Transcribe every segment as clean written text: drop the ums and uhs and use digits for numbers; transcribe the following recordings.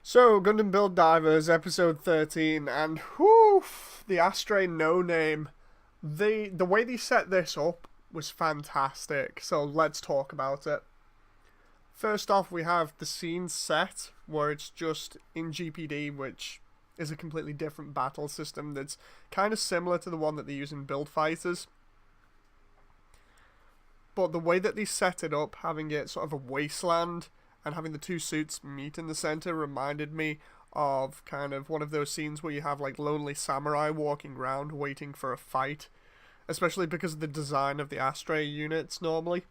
So, Gundam Build Divers, episode 13, and whew, the Astray No Name. The way they set this up was fantastic, so let's talk about it. First off, we have the scene set, where it's just in GPD, which is a completely different battle system that's kind of similar to the one that they use in Build Fighters. But the way that they set it up, having it sort of a wasteland, and having the two suits meet in the center reminded me of kind of one of those scenes where you have like lonely samurai walking around waiting for a fight, especially because of the design of the Astray units normally.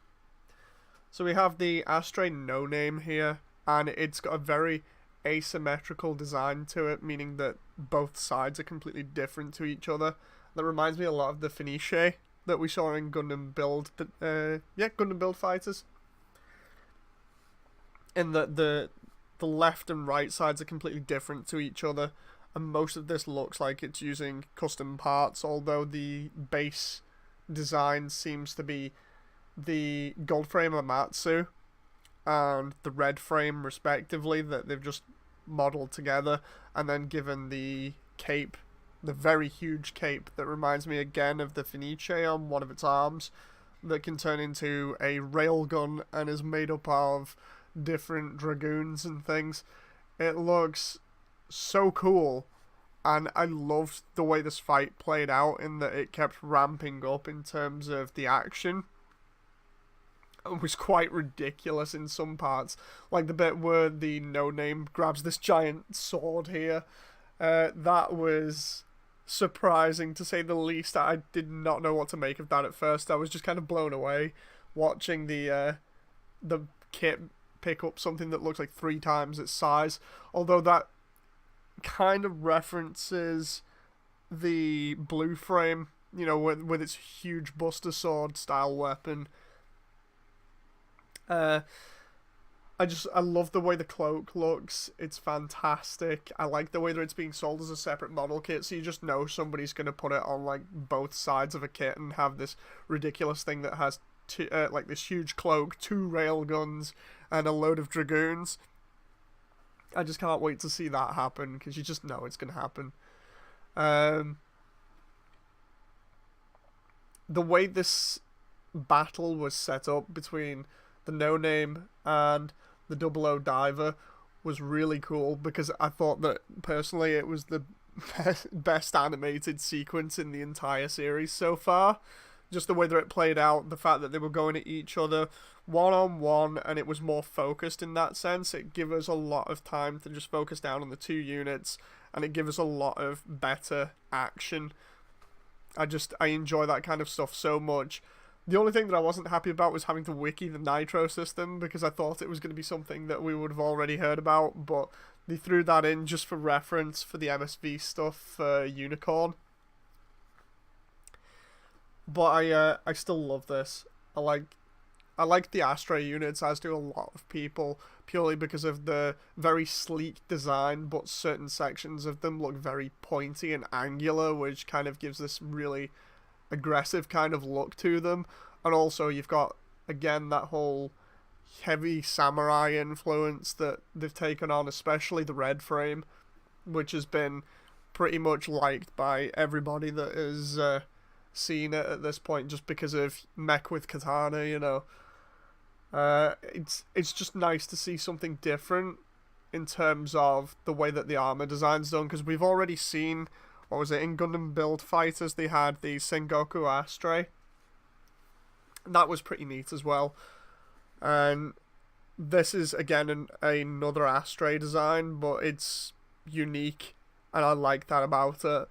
So we have the Astray No Name here, and it's got a very asymmetrical design to it, meaning that both sides are completely different to each other. That reminds me a lot of the Finiche that we saw in Gundam Build, Gundam Build Fighters. In that the left and right sides are completely different to each other, and most of this looks like it's using custom parts, although the base design seems to be the gold frame Amatsu and the red frame respectively that they've just modeled together, and then given the cape, the very huge cape that reminds me again of the Finiche on one of its arms, that can turn into a railgun and is made up of different dragoons and things. It looks so cool, and I loved the way this fight played out in that it kept ramping up in terms of the action. It was quite ridiculous in some parts, like the bit where the No Name grabs this giant sword here. That was surprising to say the least. I did not know what to make of that at first. I was just kind of blown away watching the kit pick up something that looks like 3 times its size, although that kind of references the blue frame, with its huge Buster Sword style weapon. I love the way the cloak looks. It's fantastic. I like the way that it's being sold as a separate model kit, so you just know somebody's going to put it on like both sides of a kit and have this ridiculous thing that has like this huge cloak, 2 rail guns, and a load of dragoons. I just can't wait to see that happen, because you just know it's going to happen. The way this battle was set up between the No Name and the Double O Diver was really cool, because I thought that personally it was the best animated sequence in the entire series so far. Just the way that it played out, the fact that they were going at each other one-on-one, and it was more focused in that sense. It gave us a lot of time to just focus down on the 2 units, and it gave us a lot of better action. I enjoy that kind of stuff so much. The only thing that I wasn't happy about was having to wiki the Nitro system, because I thought it was going to be something that we would have already heard about, but they threw that in just for reference for the MSV stuff for Unicorn. But I still love this. I like the Astray units, as do a lot of people, purely because of the very sleek design, but certain sections of them look very pointy and angular, which kind of gives this really aggressive kind of look to them. And also you've got, again, that whole heavy samurai influence that they've taken on, especially the red frame, which has been pretty much liked by everybody that has seen it at this point, just because of mech with katana. It's just nice to see something different in terms of the way that the armor design's done, because we've already seen, what was it, in Gundam Build Fighters they had the Sengoku Astray. That was pretty neat as well. And this is again another Astray design, but it's unique, and I like that about it.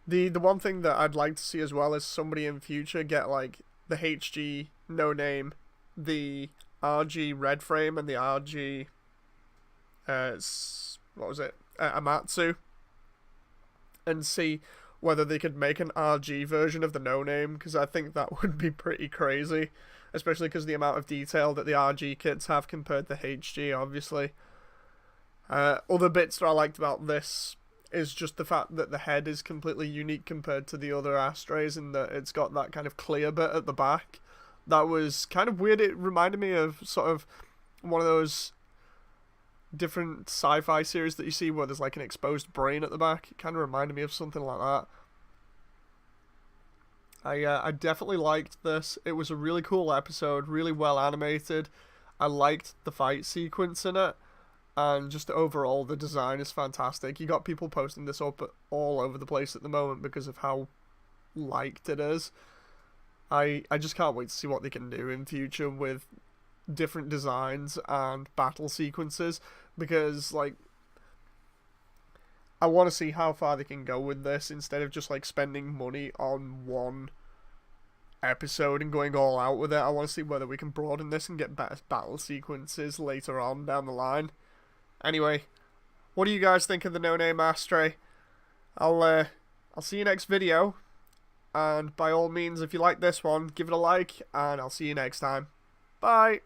The one thing that I'd like to see as well is somebody in future get like the HG No Name, the RG red frame, and the RG Amatsu, and see whether they could make an RG version of the No Name, because I think that would be pretty crazy, especially because the amount of detail that the RG kits have compared to HG, obviously. Other bits that I liked about this is just the fact that the head is completely unique compared to the other Astrays, and that it's got that kind of clear bit at the back. That was kind of weird. It reminded me of sort of one of those different sci-fi series that you see where there's like an exposed brain at the back. It kind of reminded me of something like that. I definitely liked this. It was a really cool episode, really well animated. I liked the fight sequence in it, and just overall the design is fantastic. You got people posting this up all over the place at the moment because of how liked it is. I just can't wait to see what they can do in future with different designs and battle sequences, because like I want to see how far they can go with this instead of just like spending money on one episode and going all out with it. I want to see whether we can broaden this and get better battle sequences later on down the line. Anyway, what do you guys think of the No Name Astray? I'll see you next video, and by all means, if you like this one, give it a like, and I'll see you next time. Bye.